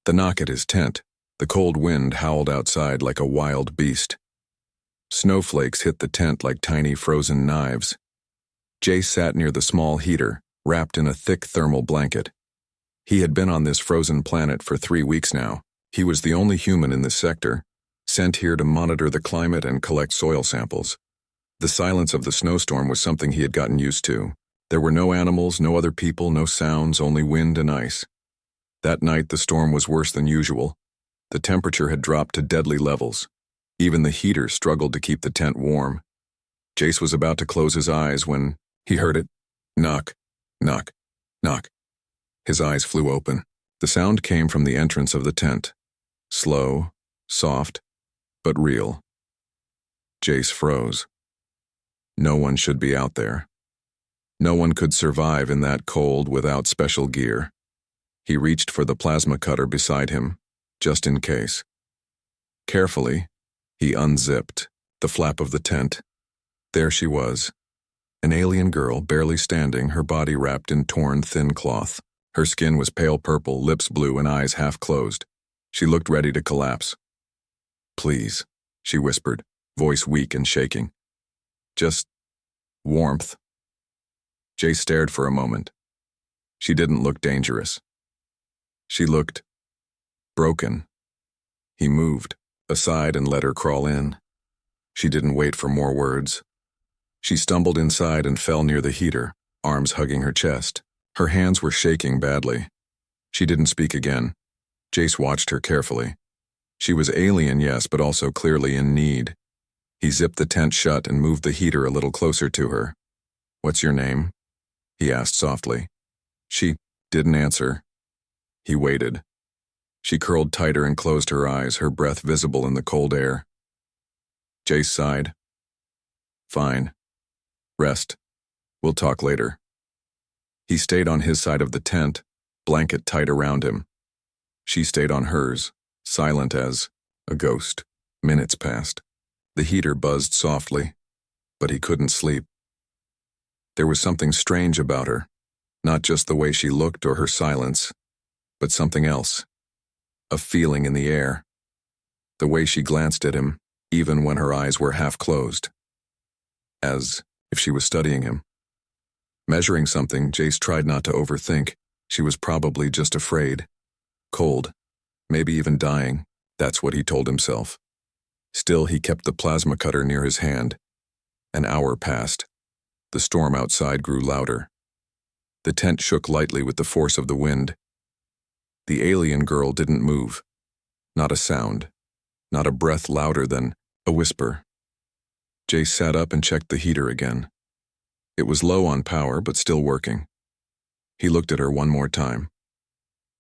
The knock at his tent. The cold wind howled outside like a wild beast. Snowflakes hit the tent like tiny frozen knives. Jace sat near the small heater, wrapped in a thick thermal blanket. He had been on this frozen planet for 3 weeks now. He was the only human in this sector, sent here to monitor the climate and collect soil samples. The silence of the snowstorm was something he had gotten used to. There were no animals, no other people, no sounds, only wind and ice. That night the storm was worse than usual. The temperature had dropped to deadly levels. Even the heater struggled to keep the tent warm. Jace was about to close his eyes when he heard it. Knock, knock, knock. His eyes flew open. The sound came from the entrance of the tent. Slow, soft, but real. Jace froze. No one should be out there. No one could survive in that cold without special gear. He reached for the plasma cutter beside him, just in case. Carefully, he unzipped the flap of the tent. There she was, an alien girl barely standing, her body wrapped in torn, thin cloth. Her skin was pale purple, lips blue, and eyes half closed. She looked ready to collapse. "Please," she whispered, voice weak and shaking. "Just warmth." Jace stared for a moment. She didn't look dangerous. She looked broken. He moved aside and let her crawl in. She didn't wait for more words. She stumbled inside and fell near the heater, arms hugging her chest. Her hands were shaking badly. She didn't speak again. Jace watched her carefully. She was alien, yes, but also clearly in need. He zipped the tent shut and moved the heater a little closer to her. "What's your name?" he asked softly. She didn't answer. He waited. She curled tighter and closed her eyes, her breath visible in the cold air. Jace sighed. "Fine. Rest. We'll talk later." He stayed on his side of the tent, blanket tight around him. She stayed on hers, silent as a ghost. Minutes passed. The heater buzzed softly, but he couldn't sleep. There was something strange about her, not just the way she looked or her silence, but something else. A feeling in the air. The way she glanced at him, even when her eyes were half closed. As if she was studying him. Measuring something, Jace tried not to overthink. She was probably just afraid. Cold. Maybe even dying. That's what he told himself. Still, he kept the plasma cutter near his hand. An hour passed. The storm outside grew louder. The tent shook lightly with the force of the wind. The alien girl didn't move. Not a sound. Not a breath louder than a whisper. Jace sat up and checked the heater again. It was low on power, but still working. He looked at her one more time.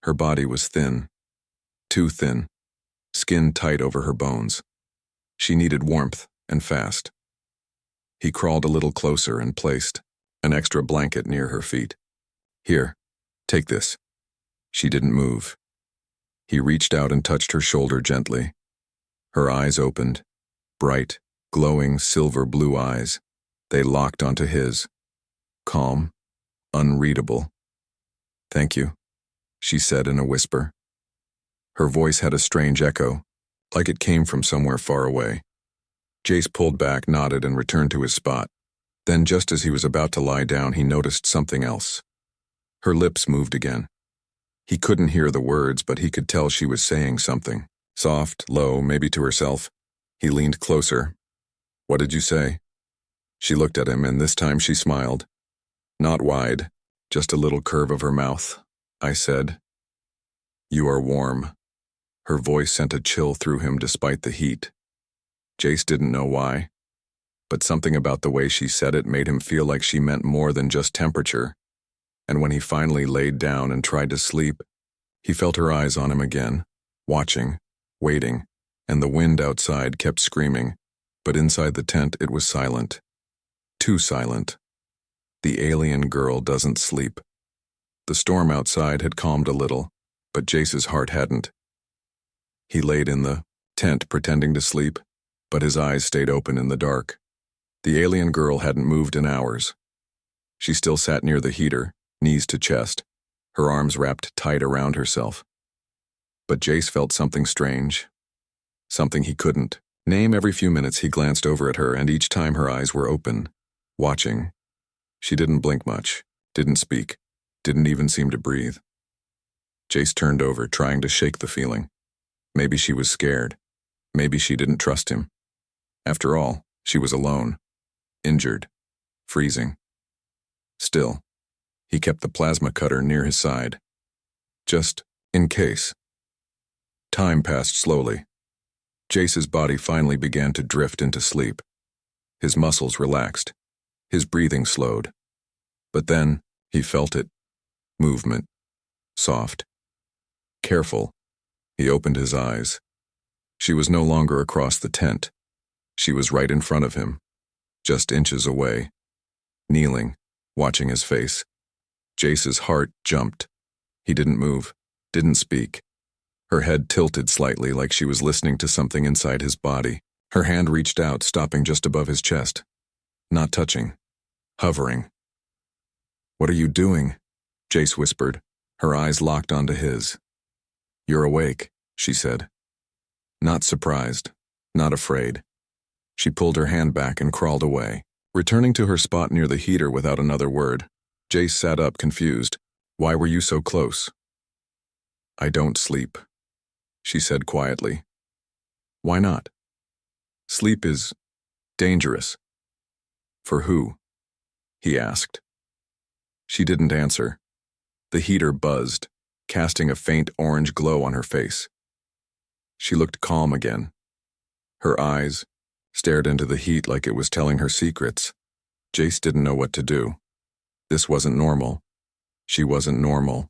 Her body was thin. Too thin. Skin tight over her bones. She needed warmth, and fast. He crawled a little closer and placed an extra blanket near her feet. "Here, take this." She didn't move. He reached out and touched her shoulder gently. Her eyes opened, bright, glowing silver blue eyes. They locked onto his. Calm, unreadable. "Thank you," she said in a whisper. Her voice had a strange echo, like it came from somewhere far away. Jace pulled back, nodded, and returned to his spot. Then, just as he was about to lie down, he noticed something else. Her lips moved again. He couldn't hear the words, but he could tell she was saying something. Soft, low, maybe to herself. He leaned closer. "What did you say?" She looked at him, and this time she smiled. Not wide, just a little curve of her mouth. "I said, you are warm." Her voice sent a chill through him despite the heat. Jace didn't know why, but something about the way she said it made him feel like she meant more than just temperature. And when he finally laid down and tried to sleep, he felt her eyes on him again, watching, waiting, and the wind outside kept screaming, but inside the tent it was silent. Too silent. The alien girl doesn't sleep. The storm outside had calmed a little, but Jace's heart hadn't. He laid in the tent pretending to sleep, but his eyes stayed open in the dark. The alien girl hadn't moved in hours. She still sat near the heater, knees to chest, her arms wrapped tight around herself. But Jace felt something strange. Something he couldn't name. Every few minutes he glanced over at her, and each time her eyes were open, watching. She didn't blink much, didn't speak, didn't even seem to breathe. Jace turned over, trying to shake the feeling. Maybe she was scared. Maybe she didn't trust him. After all, she was alone, injured, freezing. Still, he kept the plasma cutter near his side. Just in case. Time passed slowly. Jace's body finally began to drift into sleep. His muscles relaxed. His breathing slowed. But then, he felt it. Movement. Soft. Careful. He opened his eyes. She was no longer across the tent. She was right in front of him, just inches away. Kneeling, watching his face. Jace's heart jumped. He didn't move, didn't speak. Her head tilted slightly, like she was listening to something inside his body. Her hand reached out, stopping just above his chest. Not touching. Hovering. "What are you doing?" Jace whispered, her eyes locked onto his. "You're awake," she said. Not surprised, not afraid. She pulled her hand back and crawled away, returning to her spot near the heater without another word. Jace sat up, confused. "Why were you so close?" "I don't sleep," she said quietly. "Why not?" "Sleep is dangerous." "For who?" he asked. She didn't answer. The heater buzzed, casting a faint orange glow on her face. She looked calm again. Her eyes stared into the heat like it was telling her secrets. Jace didn't know what to do. This wasn't normal. She wasn't normal.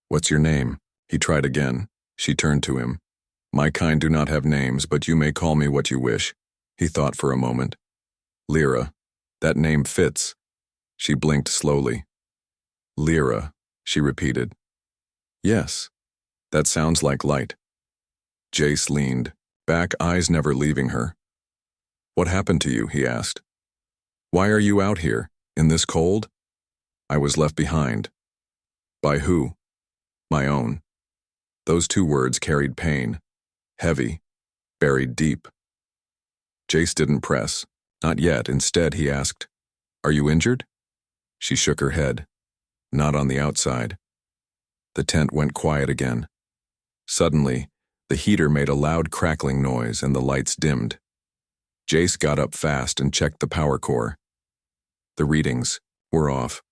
"What's your name?" He tried again. She turned to him. "My kind do not have names, but you may call me what you wish." He thought for a moment. "Lyra. That name fits." She blinked slowly. "Lyra," she repeated. "Yes. That sounds like light." Jace leaned back, eyes never leaving her. "What happened to you?" he asked. "Why are you out here, in this cold?" "I was left behind." "By who?" "My own." Those two words carried pain. Heavy. Buried deep. Jace didn't press. Not yet. Instead, he asked, "Are you injured?" She shook her head. "Not on the outside." The tent went quiet again. Suddenly, the heater made a loud crackling noise and the lights dimmed. Jace got up fast and checked the power core. The readings were off.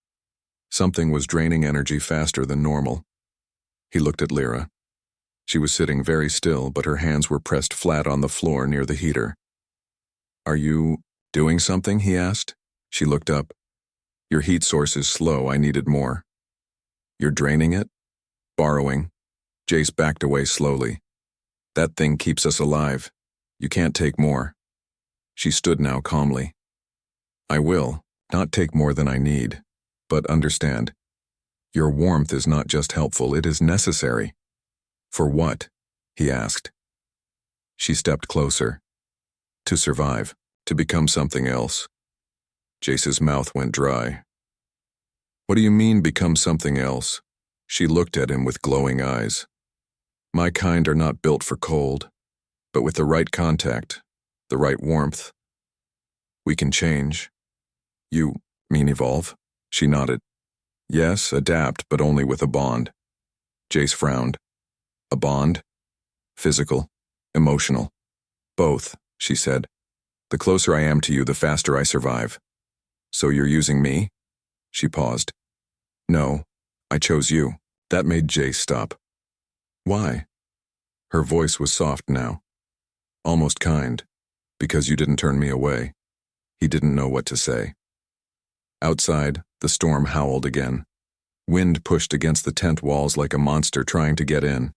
Something was draining energy faster than normal. He looked at Lyra. She was sitting very still, but her hands were pressed flat on the floor near the heater. "Are you doing something?" he asked. She looked up. "Your heat source is slow. I needed more." "You're draining it?" "Borrowing." Jace backed away slowly. "That thing keeps us alive. You can't take more." She stood now calmly. "I will not take more than I need, but understand. Your warmth is not just helpful, it is necessary." "For what?" he asked. She stepped closer. "To survive, to become something else." Jace's mouth went dry. "What do you mean, become something else?" She looked at him with glowing eyes. "My kind are not built for cold, but with the right contact, the right warmth, we can change." "You mean evolve?" She nodded. "Yes, adapt, but only with a bond." Jace frowned. "A bond? Physical? Emotional?" "Both," she said. "The closer I am to you, the faster I survive." "So you're using me?" She paused. "No, I chose you." That made Jace stop. "Why?" Her voice was soft now. Almost kind. "Because you didn't turn me away." He didn't know what to say. Outside, the storm howled again. Wind pushed against the tent walls like a monster trying to get in.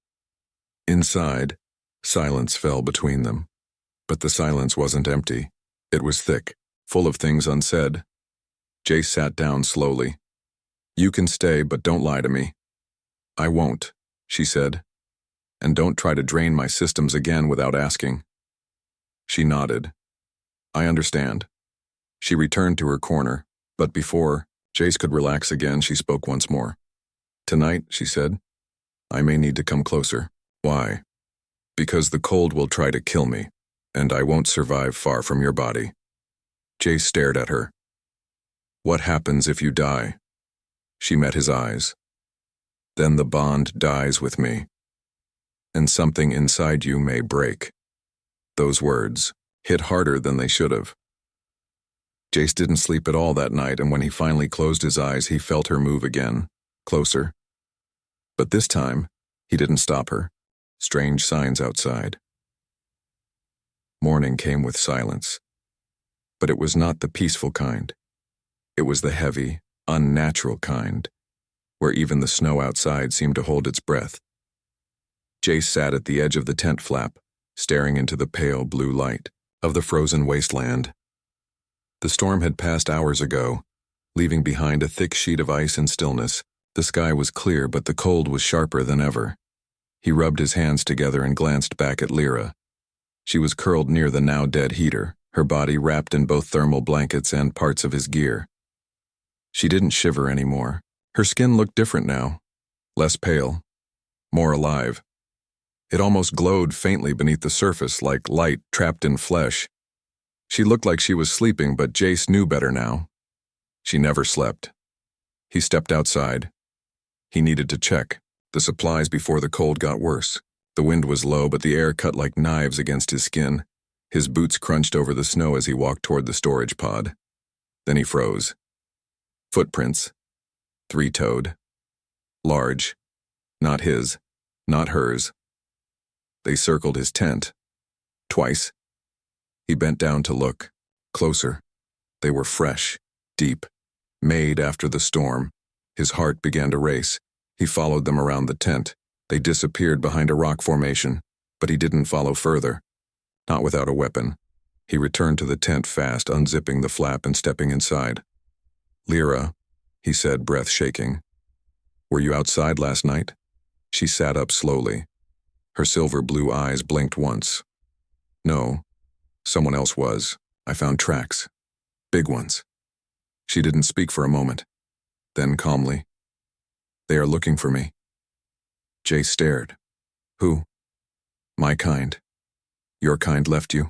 Inside, silence fell between them. But the silence wasn't empty. It was thick, full of things unsaid. Jace sat down slowly. "You can stay, but don't lie to me." "I won't," she said. "And don't try to drain my systems again without asking." She nodded. "I understand." She returned to her corner, but before Jace could relax again, she spoke once more. "Tonight," she said, "I may need to come closer." Why? Because the cold will try to kill me, and I won't survive far from your body. Jace stared at her. What happens if you die? She met his eyes. Then the bond dies with me, and something inside you may break. Those words hit harder than they should have. Jace didn't sleep at all that night, and when he finally closed his eyes, he felt her move again, closer. But this time, he didn't stop her. Strange signs outside. Morning came with silence. But it was not the peaceful kind. It was the heavy, unnatural kind, where even the snow outside seemed to hold its breath. Jace sat at the edge of the tent flap, staring into the pale blue light of the frozen wasteland. The storm had passed hours ago, leaving behind a thick sheet of ice and stillness. The sky was clear, but the cold was sharper than ever. He rubbed his hands together and glanced back at Lyra. She was curled near the now-dead heater, her body wrapped in both thermal blankets and parts of his gear. She didn't shiver anymore. Her skin looked different now, less pale, more alive. It almost glowed faintly beneath the surface, like light trapped in flesh. She looked like she was sleeping, but Jace knew better now. She never slept. He stepped outside. He needed to check the supplies before the cold got worse. The wind was low, but the air cut like knives against his skin. His boots crunched over the snow as he walked toward the storage pod. Then he froze. Footprints. Three-toed. Large. Not his. Not hers. They circled his tent. Twice. He bent down to look. Closer. They were fresh. Deep. Made after the storm. His heart began to race. He followed them around the tent. They disappeared behind a rock formation, but he didn't follow further. Not without a weapon. He returned to the tent fast, unzipping the flap and stepping inside. Lyra, he said, breath shaking. Were you outside last night? She sat up slowly. Her silver blue eyes blinked once. No, someone else was. I found tracks. Big ones. She didn't speak for a moment. Then calmly, they are looking for me. Jace stared. Who? My kind. Your kind left you.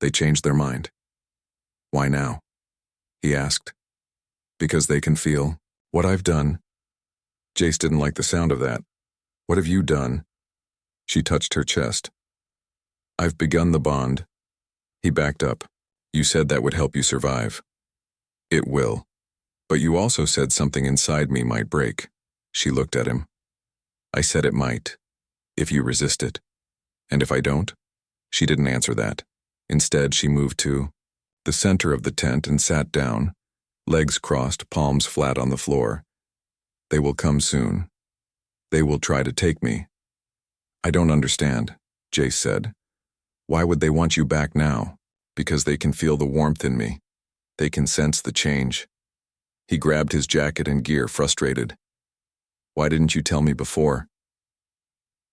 They changed their mind. Why now? He asked. Because they can feel what I've done. Jace didn't like the sound of that. What have you done? She touched her chest. I've begun the bond. He backed up. You said that would help you survive. It will. But you also said something inside me might break. She looked at him. I said it might, if you resist it. And if I don't? She didn't answer that. Instead, she moved to the center of the tent and sat down, legs crossed, palms flat on the floor. They will come soon. They will try to take me. I don't understand, Jace said. Why would they want you back now? Because they can feel the warmth in me. They can sense the change. He grabbed his jacket and gear, frustrated. Why didn't you tell me before?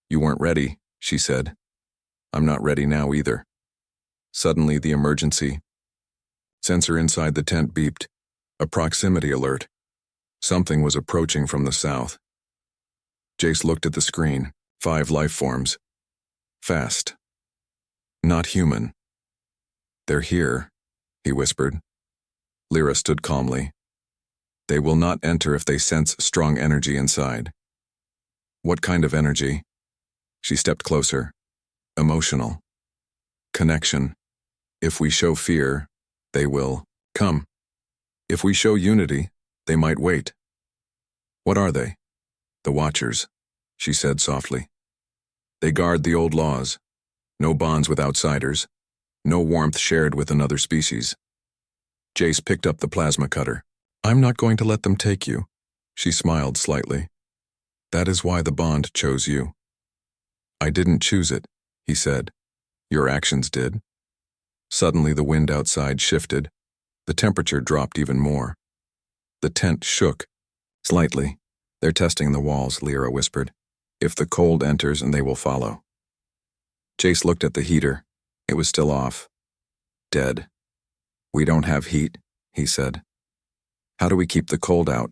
You weren't ready, she said. I'm not ready now either. Suddenly, the emergency sensor inside the tent beeped. A proximity alert. Something was approaching from the south. Jace looked at the screen. 5 life forms. Fast. Not human. They're here, he whispered. Lyra stood calmly. They will not enter if they sense strong energy inside. What kind of energy? She stepped closer. Emotional. Connection. If we show fear, they will come. If we show unity, they might wait. What are they? The Watchers, she said softly. They guard the old laws. No bonds with outsiders. No warmth shared with another species. Jace picked up the plasma cutter. I'm not going to let them take you. She smiled slightly. That is why the bond chose you. I didn't choose it, he said. Your actions did. Suddenly the wind outside shifted. The temperature dropped even more. The tent shook. Slightly. They're testing the walls, Lyra whispered. If the cold enters, and they will follow. Jace looked at the heater. It was still off. Dead. We don't have heat, he said. How do we keep the cold out?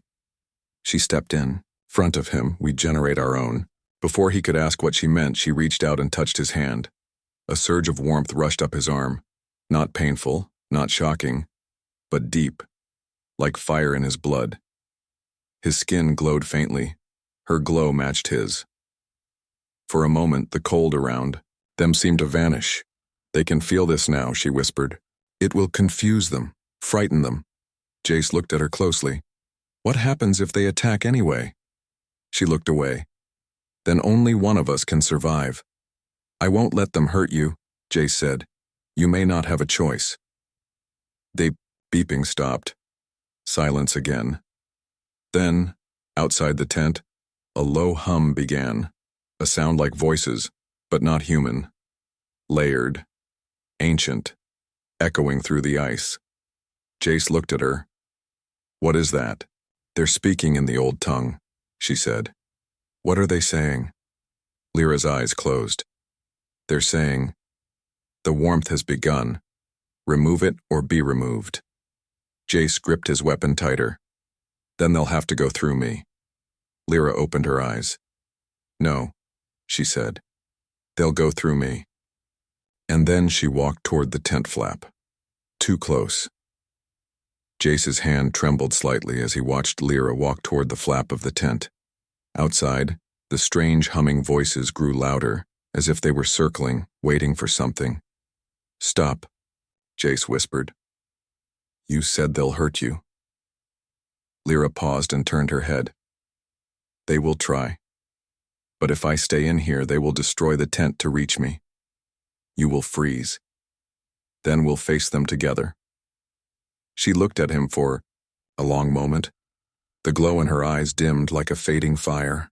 She stepped in. Front of him, we generate our own. Before he could ask what she meant, she reached out and touched his hand. A surge of warmth rushed up his arm. Not painful, not shocking, but deep, like fire in his blood. His skin glowed faintly. Her glow matched his. For a moment, the cold around them seemed to vanish. "They can feel this now," she whispered. "It will confuse them, frighten them." Jace looked at her closely. "What happens if they attack anyway?" She looked away. "Then only one of us can survive." "I won't let them hurt you," Jace said. "You may not have a choice." The beeping stopped. Silence again. Then, outside the tent, a low hum began, a sound like voices, but not human. Layered, ancient, echoing through the ice. Jace looked at her. "What is that?" "They're speaking in the old tongue," she said. "What are they saying?" Lyra's eyes closed. "They're saying, 'The warmth has begun. Remove it or be removed.'" Jace gripped his weapon tighter. "Then they'll have to go through me." Lyra opened her eyes. "No," she said. "They'll go through me." And then she walked toward the tent flap. Too close. Jace's hand trembled slightly as he watched Lyra walk toward the flap of the tent. Outside, the strange humming voices grew louder, as if they were circling, waiting for something. "Stop," Jace whispered. "You said they'll hurt you." Lyra paused and turned her head. "They will try. But if I stay in here, they will destroy the tent to reach me. You will freeze. Then we'll face them together." She looked at him for a long moment. The glow in her eyes dimmed like a fading fire.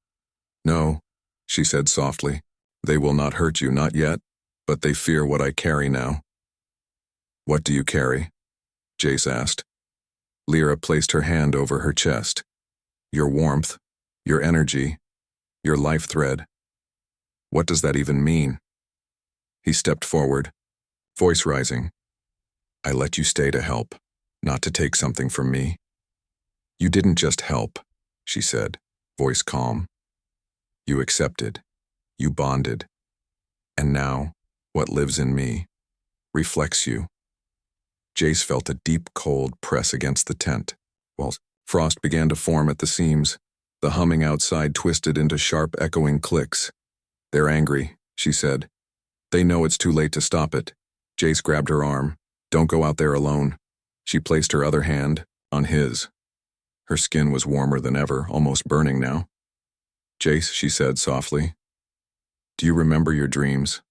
"No," she said softly. "They will not hurt you, not yet, but they fear what I carry now." "What do you carry?" Jace asked. Lyra placed her hand over her chest. "Your warmth, your energy, your life thread." "What does that even mean?" He stepped forward, voice rising. "I let you stay to help, not to take something from me." "You didn't just help," she said, voice calm. "You accepted. You bonded. And now, what lives in me reflects you." Jace felt a deep cold press against the tent, while frost began to form at the seams. The humming outside twisted into sharp echoing clicks. "They're angry," she said. "They know it's too late to stop it." Jace grabbed her arm. "Don't go out there alone." She placed her other hand on his. Her skin was warmer than ever, almost burning now. "Jace," she said softly, "do you remember your dreams?"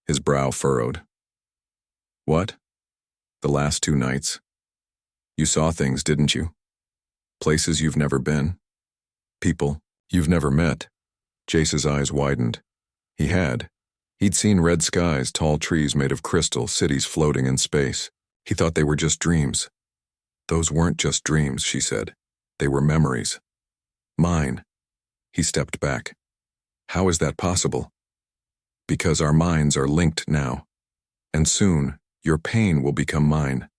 His brow furrowed. "What?" "The last 2 nights. You saw things, didn't you? Places you've never been. People you've never met." Jace's eyes widened. He had. He'd seen red skies, tall trees made of crystal, cities floating in space. He thought they were just dreams. "Those weren't just dreams," she said. "They were memories. Mine." He stepped back. "How is that possible?" "Because our minds are linked now. And soon, your pain will become mine.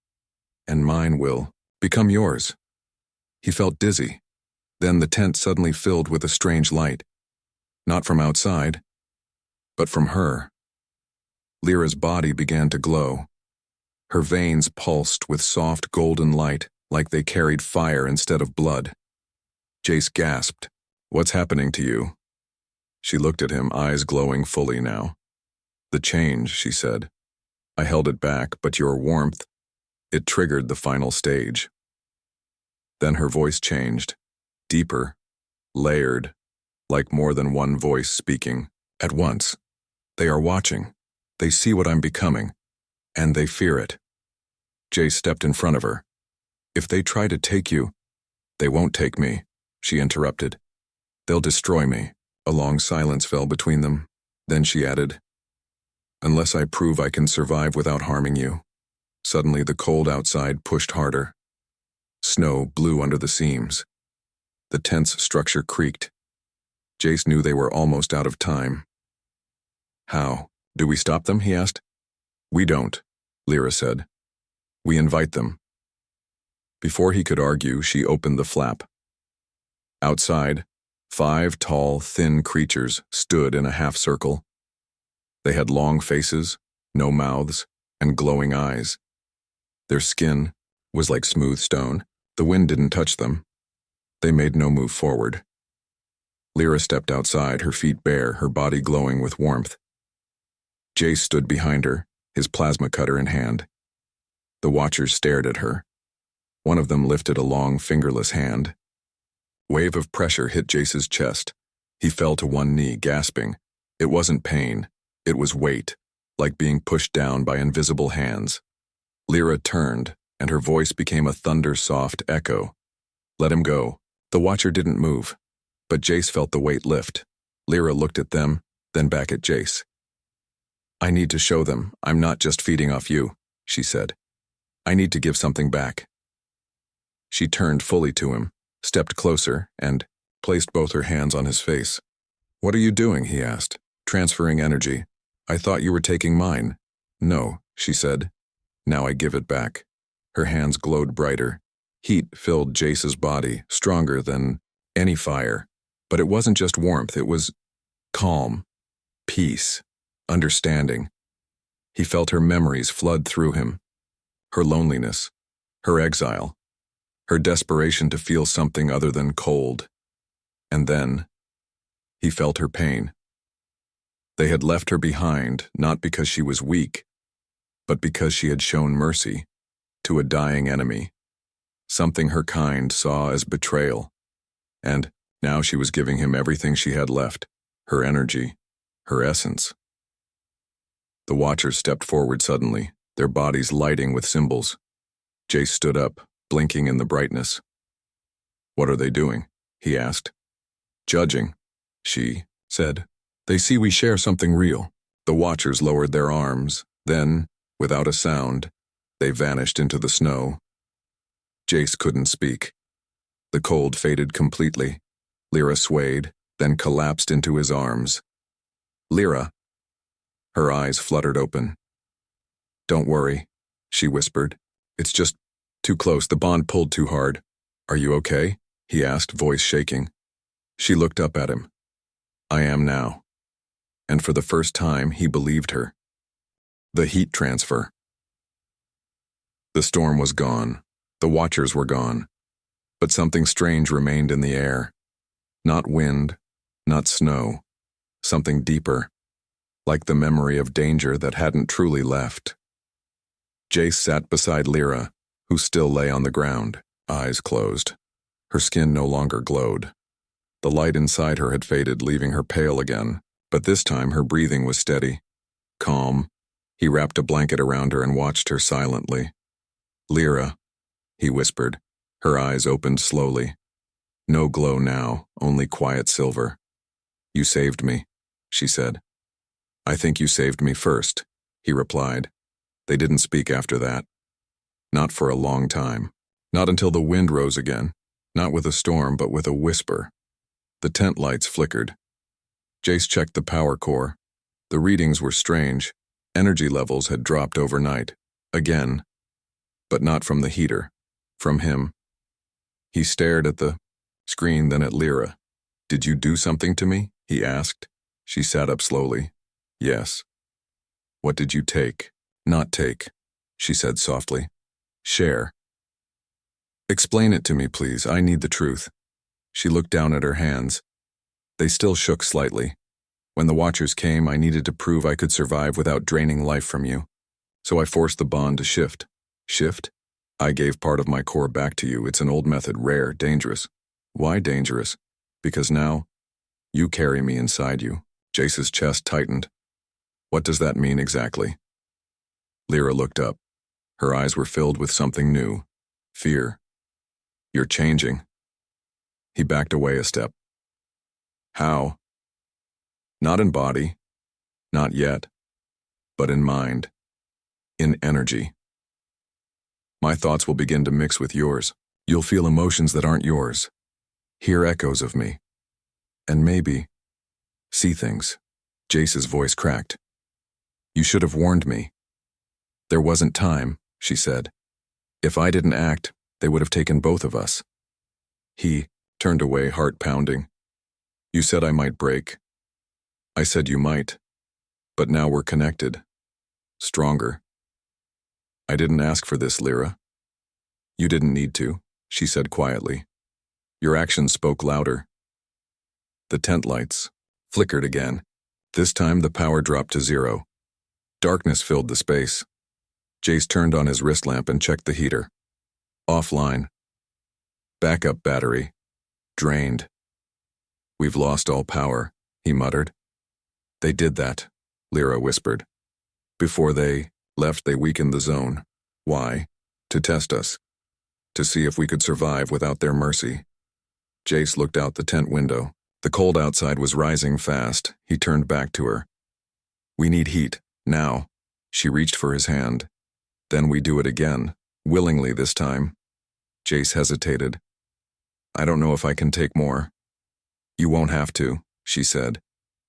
And mine will become yours." He felt dizzy. Then the tent suddenly filled with a strange light. Not from outside, but from her. Lyra's body began to glow. Her veins pulsed with soft golden light, like they carried fire instead of blood. Jace gasped. "What's happening to you?" She looked at him, eyes glowing fully now. "The change," she said. "I held it back, but your warmth, it triggered the final stage." Then her voice changed, deeper, layered, like more than one voice speaking at once. "They are watching. They see what I'm becoming, and they fear it." Jace stepped in front of her. "If they try to take you—" "They won't take me," she interrupted. "They'll destroy me." A long silence fell between them. Then she added, "Unless I prove I can survive without harming you." Suddenly the cold outside pushed harder. Snow blew under the seams. The tent's structure creaked. Jace knew they were almost out of time. "How? Do we stop them?" he asked. "We don't," Lyra said. "We invite them." Before he could argue, she opened the flap. Outside, 5 tall, thin creatures stood in a half-circle. They had long faces, no mouths, and glowing eyes. Their skin was like smooth stone. The wind didn't touch them. They made no move forward. Lyra stepped outside, her feet bare, her body glowing with warmth. Jace stood behind her, his plasma cutter in hand. The Watchers stared at her. One of them lifted a long, fingerless hand. Wave of pressure hit Jace's chest. He fell to one knee, gasping. It wasn't pain. It was weight, like being pushed down by invisible hands. Lyra turned, and her voice became a thunder-soft echo. Let him go. The Watcher didn't move, but Jace felt the weight lift. Lyra looked at them, then back at Jace. I need to show them I'm not just feeding off you, she said. I need to give something back. She turned fully to him, stepped closer, and placed both her hands on his face. What are you doing? He asked. Transferring energy. I thought you were taking mine. No, she said. Now I give it back. Her hands glowed brighter. Heat filled Jace's body, stronger than any fire. But it wasn't just warmth, it was calm, peace, understanding. He felt her memories flood through him. Her loneliness, her exile, her desperation to feel something other than cold. And then, he felt her pain. They had left her behind, not because she was weak, but because she had shown mercy to a dying enemy, something her kind saw as betrayal. And now she was giving him everything she had left, her energy, her essence. The Watchers stepped forward suddenly, their bodies lighting with symbols. Jace stood up, blinking in the brightness. What are they doing? He asked. Judging, she said. They see we share something real. The Watchers lowered their arms, then, without a sound, they vanished into the snow. Jace couldn't speak. The cold faded completely. Lyra swayed, then collapsed into his arms. Lyra. Her eyes fluttered open. Don't worry, she whispered. It's just too close. The bond pulled too hard. Are you okay? He asked, voice shaking. She looked up at him. I am now. And for the first time, he believed her. The heat transfer. The storm was gone. The Watchers were gone. But something strange remained in the air. Not wind, not snow. Something deeper, like the memory of danger that hadn't truly left. Jace sat beside Lyra, who still lay on the ground, eyes closed. Her skin no longer glowed. The light inside her had faded, leaving her pale again, but this time her breathing was steady, calm. He wrapped a blanket around her and watched her silently. Lyra, he whispered. Her eyes opened slowly. No glow now, only quiet silver. You saved me, she said. I think you saved me first, he replied. They didn't speak after that. Not for a long time. Not until the wind rose again. Not with a storm, but with a whisper. The tent lights flickered. Jace checked the power core. The readings were strange. Energy levels had dropped overnight. Again. But not from the heater. From him. He stared at the screen, then at Lyra. Did you do something to me? He asked. She sat up slowly. Yes. What did you take? Not take, she said softly. Share. Explain it to me, please. I need the truth. She looked down at her hands. They still shook slightly. When the Watchers came, I needed to prove I could survive without draining life from you. So I forced the bond to shift. Shift? I gave part of my core back to you. It's an old method, rare, dangerous. Why dangerous? Because now, you carry me inside you. Jace's chest tightened. What does that mean exactly? Lyra looked up. Her eyes were filled with something new. Fear. You're changing. He backed away a step. How? Not in body. Not yet. But in mind. In energy. My thoughts will begin to mix with yours. You'll feel emotions that aren't yours. Hear echoes of me. And maybe see things. Jace's voice cracked. You should have warned me. There wasn't time, she said. If I didn't act, they would have taken both of us. He turned away, heart pounding. You said I might break. I said you might. But now we're connected. Stronger. I didn't ask for this, Lyra. You didn't need to, she said quietly. Your actions spoke louder. The tent lights flickered again. This time the power dropped to 0. Darkness filled the space. Jace turned on his wrist lamp and checked the heater. Offline. Backup battery. Drained. We've lost all power, he muttered. They did that, Lyra whispered. Before they left, they weakened the zone. Why? To test us. To see if we could survive without their mercy. Jace looked out the tent window. The cold outside was rising fast. He turned back to her. We need heat, now. She reached for his hand. Then we do it again, willingly this time. Jace hesitated. I don't know if I can take more. You won't have to, she said.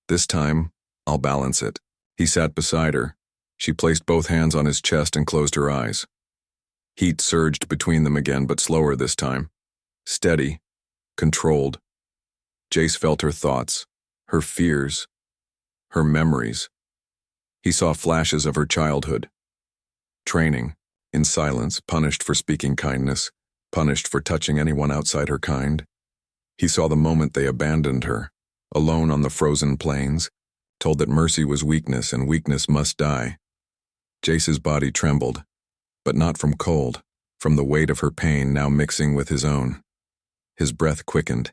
This time, I'll balance it. He sat beside her. She placed both hands on his chest and closed her eyes. Heat surged between them again, but slower this time. Steady. Controlled. Jace felt her thoughts, her fears, her memories. He saw flashes of her childhood. Training, in silence, punished for speaking kindness, punished for touching anyone outside her kind. He saw the moment they abandoned her, alone on the frozen plains, told that mercy was weakness and weakness must die. Jace's body trembled, but not from cold, from the weight of her pain now mixing with his own. His breath quickened.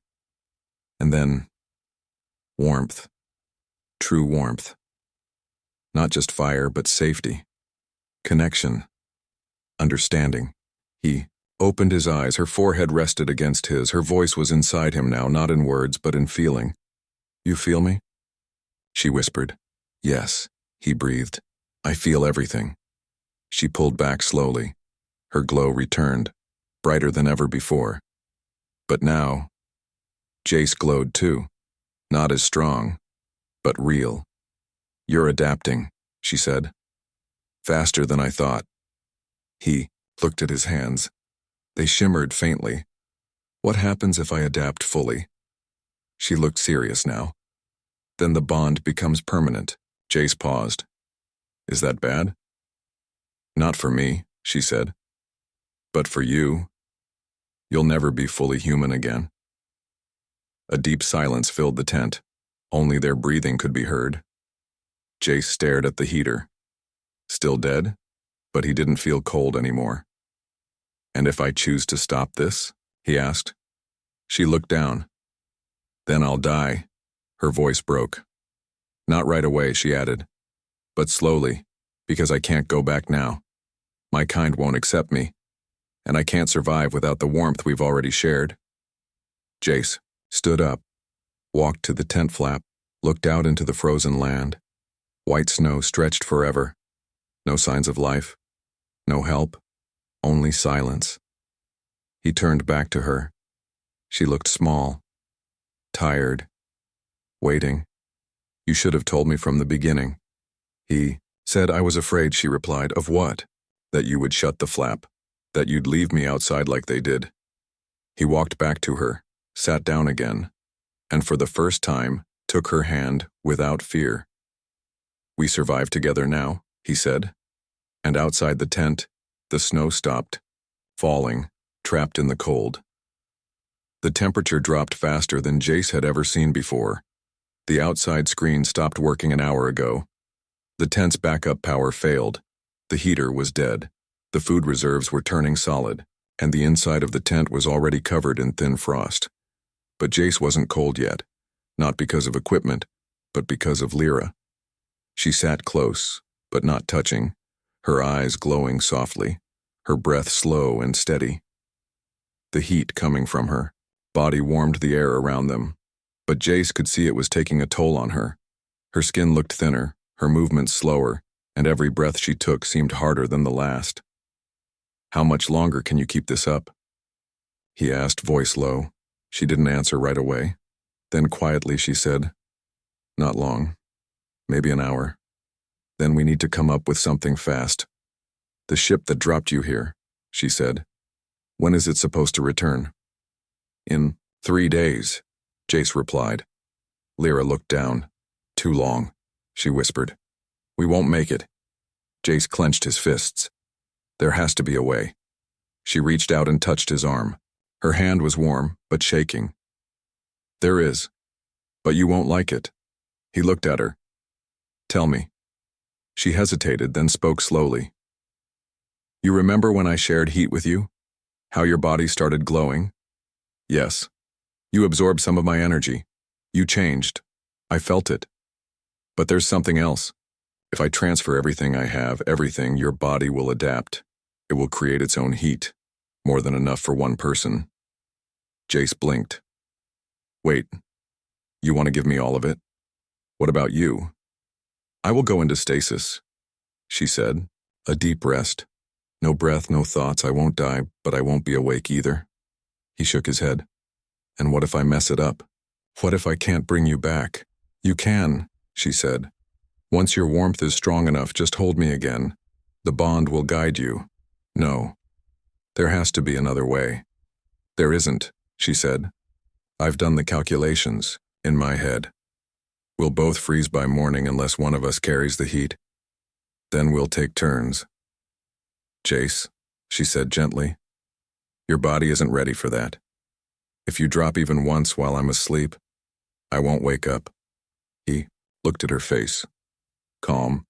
And then, warmth. True warmth. Not just fire, but safety. Connection. Understanding. He opened his eyes, her forehead rested against his, her voice was inside him now, not in words, but in feeling. You feel me? She whispered. Yes, he breathed. I feel everything. She pulled back slowly. Her glow returned, brighter than ever before. But now, Jace glowed too. Not as strong, but real. You're adapting, she said. Faster than I thought. He looked at his hands. They shimmered faintly. What happens if I adapt fully? She looked serious now. Then the bond becomes permanent. Jace paused. Is that bad? Not for me, she said. But for you, you'll never be fully human again. A deep silence filled the tent. Only their breathing could be heard. Jace stared at the heater. Still dead, but he didn't feel cold anymore. And if I choose to stop this? He asked. She looked down. Then I'll die. Her voice broke. Not right away, she added. But slowly, because I can't go back now. My kind won't accept me. And I can't survive without the warmth we've already shared. Jace stood up, walked to the tent flap, looked out into the frozen land. White snow stretched forever. No signs of life. No help. Only silence. He turned back to her. She looked small. Tired. Waiting. You should have told me from the beginning. He said. I was afraid, she replied. Of what? That you would shut the flap. That you'd leave me outside like they did. He walked back to her, sat down again, and for the first time, took her hand without fear. We survive together now, he said. And outside the tent, the snow stopped, falling, trapped in the cold. The temperature dropped faster than Jace had ever seen before. The outside screen stopped working an hour ago. The tent's backup power failed. The heater was dead. The food reserves were turning solid, and the inside of the tent was already covered in thin frost. But Jace wasn't cold yet, not because of equipment, but because of Lyra. She sat close, but not touching, her eyes glowing softly, her breath slow and steady. The heat coming from her body warmed the air around them, but Jace could see it was taking a toll on her. Her skin looked thinner, her movements slower, and every breath she took seemed harder than the last. How much longer can you keep this up? He asked, voice low. She didn't answer right away. Then quietly she said, Not long. Maybe an hour. Then we need to come up with something fast. The ship that dropped you here, she said. When is it supposed to return? In 3 days, Jace replied. Lyra looked down. Too long, she whispered. We won't make it. Jace clenched his fists. There has to be a way. She reached out and touched his arm. Her hand was warm, but shaking. There is. But you won't like it. He looked at her. Tell me. She hesitated, then spoke slowly. You remember when I shared heat with you? How your body started glowing? Yes. You absorbed some of my energy. You changed. I felt it. But there's something else. If I transfer everything I have, everything, your body will adapt. It will create its own heat. More than enough for one person. Jace blinked. Wait. You want to give me all of it? What about you? I will go into stasis, she said. A deep rest. No breath, no thoughts. I won't die, but I won't be awake either. He shook his head. And what if I mess it up? What if I can't bring you back? You can, she said. Once your warmth is strong enough, just hold me again. The bond will guide you. No. There has to be another way. There isn't, she said. I've done the calculations, in my head. We'll both freeze by morning unless one of us carries the heat. Then we'll take turns. Jace, she said gently, your body isn't ready for that. If you drop even once while I'm asleep, I won't wake up. He looked at her face. Calm,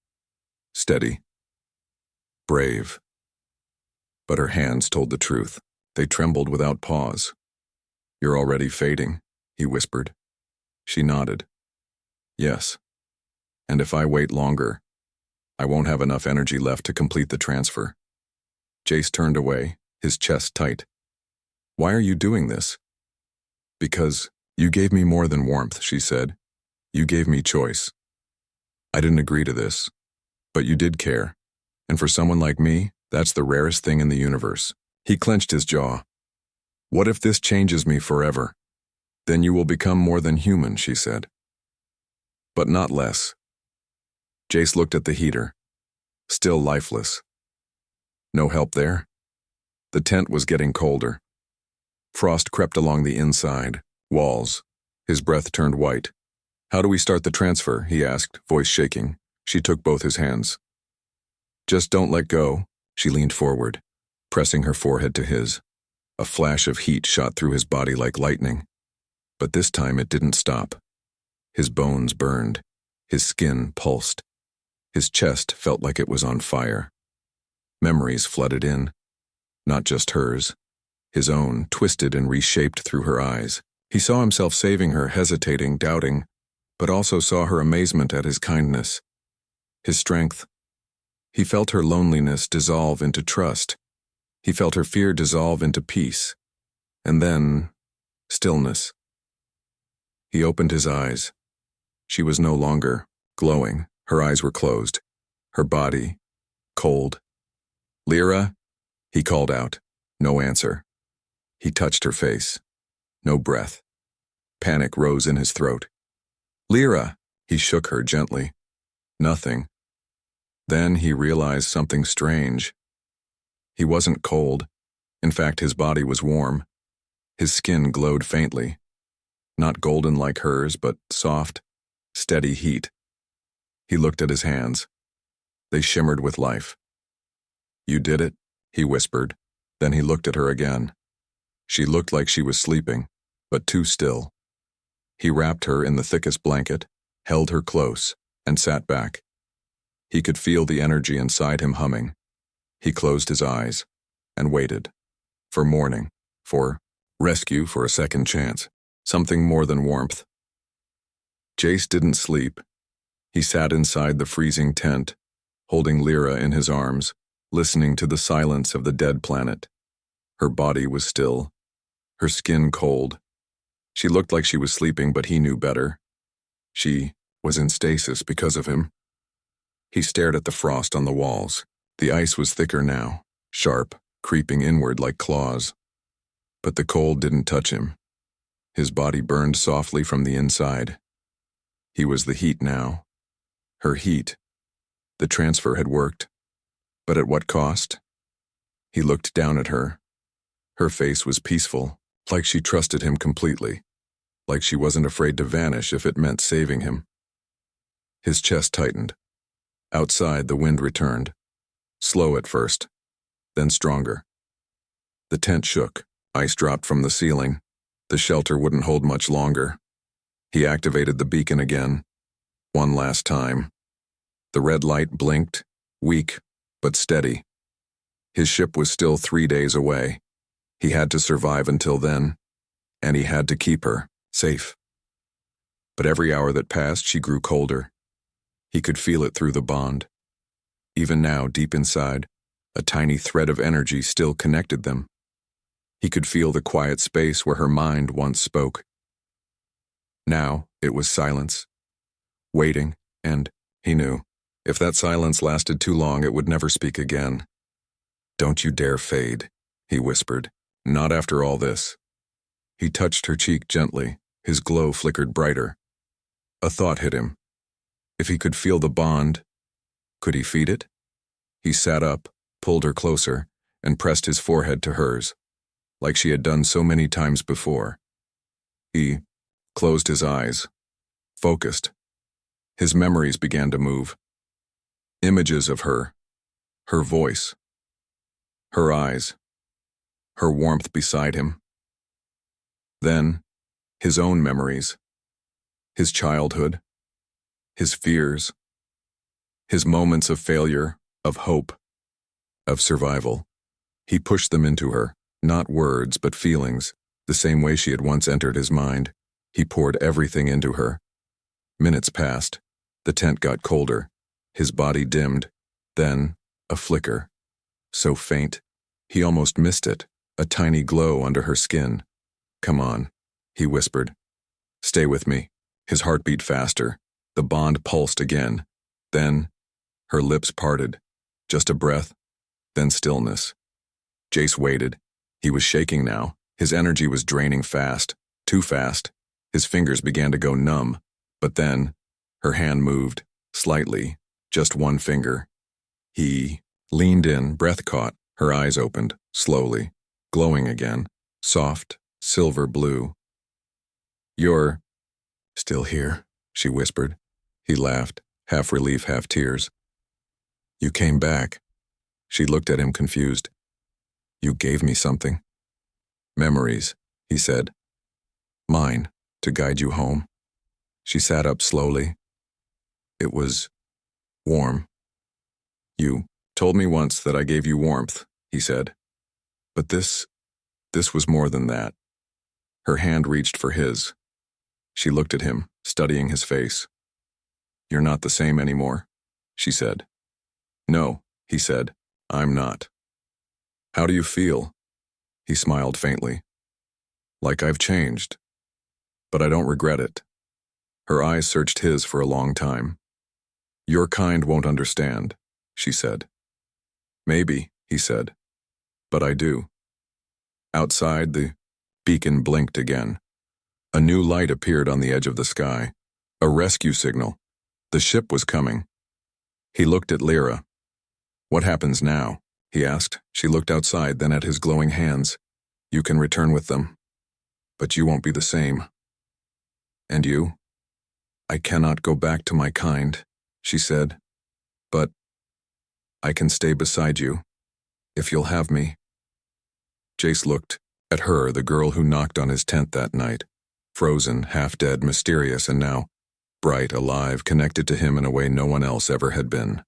steady, brave. But her hands told the truth. They trembled without pause. You're already fading, he whispered. She nodded. Yes. And if I wait longer, I won't have enough energy left to complete the transfer. Jace turned away, his chest tight. Why are you doing this? Because you gave me more than warmth, she said. You gave me choice. I didn't agree to this, but you did care. And for someone like me, that's the rarest thing in the universe. He clenched his jaw. What if this changes me forever? Then you will become more than human, she said. But not less. Jace looked at the heater. Still lifeless. No help there? The tent was getting colder. Frost crept along the inside, walls. His breath turned white. How do we start the transfer? He asked, voice shaking. She took both his hands. Just don't let go. She leaned forward, pressing her forehead to his. A flash of heat shot through his body like lightning. But this time it didn't stop. His bones burned. His skin pulsed. His chest felt like it was on fire. Memories flooded in. Not just hers. His own, twisted and reshaped through her eyes. He saw himself saving her, hesitating, doubting, but also saw her amazement at his kindness. His strength. He felt her loneliness dissolve into trust. He felt her fear dissolve into peace. And then, stillness. He opened his eyes. She was no longer glowing. Her eyes were closed. Her body, cold. Lyra, he called out. No answer. He touched her face. No breath. Panic rose in his throat. Lyra, he shook her gently. Nothing. Then he realized something strange. He wasn't cold. In fact, his body was warm. His skin glowed faintly. Not golden like hers, but soft, steady heat. He looked at his hands. They shimmered with life. You did it, he whispered. Then he looked at her again. She looked like she was sleeping, but too still. He wrapped her in the thickest blanket, held her close, and sat back. He could feel the energy inside him humming. He closed his eyes and waited. For morning, for rescue, for a second chance. Something more than warmth. Jace didn't sleep. He sat inside the freezing tent, holding Lyra in his arms, listening to the silence of the dead planet. Her body was still, her skin cold. She looked like she was sleeping, but he knew better. She was in stasis because of him. He stared at the frost on the walls. The ice was thicker now, sharp, creeping inward like claws. But the cold didn't touch him. His body burned softly from the inside. He was the heat now. Her heat. The transfer had worked. But at what cost? He looked down at her. Her face was peaceful, like she trusted him completely. like she wasn't afraid to vanish if it meant saving him. His chest tightened. Outside, the wind returned, slow at first, then stronger. The tent shook, ice dropped from the ceiling. The shelter wouldn't hold much longer. He activated the beacon again, one last time. The red light blinked, weak, but steady. His ship was still 3 days away. He had to survive until then, and he had to keep her safe. But every hour that passed, she grew colder. He could feel it through the bond. Even now, deep inside, a tiny thread of energy still connected them. He could feel the quiet space where her mind once spoke. Now, it was silence, waiting, and, he knew, if that silence lasted too long, it would never speak again. "Don't you dare fade," he whispered. "Not after all this." He touched her cheek gently. His glow flickered brighter. A thought hit him. If he could feel the bond, could he feed it? He sat up, pulled her closer, and pressed his forehead to hers, like she had done so many times before. He closed his eyes, focused. His memories began to move. Images of her voice, her eyes, her warmth beside him. Then, his own memories, his childhood, his fears, his moments of failure, of hope, of survival. He pushed them into her, not words but feelings, the same way she had once entered his mind. He poured everything into her. Minutes passed. The tent got colder. His body dimmed. Then, a flicker. So faint, he almost missed it, a tiny glow under her skin. "Come on," he whispered. "Stay with me." His heart beat faster. The bond pulsed again. Then, her lips parted. Just a breath, then stillness. Jace waited. He was shaking now. His energy was draining fast, too fast. His fingers began to go numb. But then, her hand moved, slightly, just one finger. He leaned in, breath caught. Her eyes opened, slowly, glowing again, soft, silver blue. "You're still here," she whispered. He laughed, half relief, half tears. "You came back." She looked at him confused. "You gave me something." "Memories," he said. "Mine, to guide you home." She sat up slowly. "It was warm." "You told me once that I gave you warmth," he said. "But this was more than that." Her hand reached for his. She looked at him, studying his face. "You're not the same anymore," she said. "No," he said, "I'm not." "How do you feel?" He smiled faintly. "Like I've changed. But I don't regret it." Her eyes searched his for a long time. "Your kind won't understand," she said. "Maybe," he said. "But I do." Outside, the beacon blinked again. A new light appeared on the edge of the sky. A rescue signal. The ship was coming. He looked at Lyra. "What happens now?" he asked. She looked outside, then at his glowing hands. "You can return with them. But you won't be the same." "And you?" "I cannot go back to my kind," she said. "But I can stay beside you, if you'll have me." Jace looked at her, the girl who knocked on his tent that night, frozen, half-dead, mysterious, and now bright, alive, connected to him in a way no one else ever had been.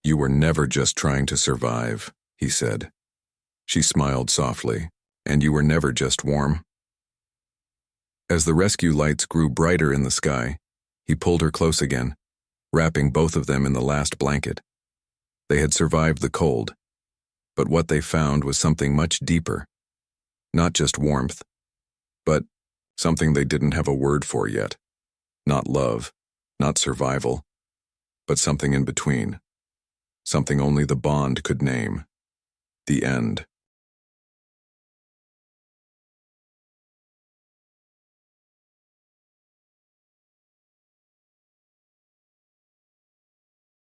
"You were never just trying to survive," he said. She smiled softly. "And you were never just warm." As the rescue lights grew brighter in the sky, he pulled her close again, wrapping both of them in the last blanket. They had survived the cold, but what they found was something much deeper. Not just warmth, but something they didn't have a word for yet. Not love, not survival, but something in between. Something only the bond could name. The end.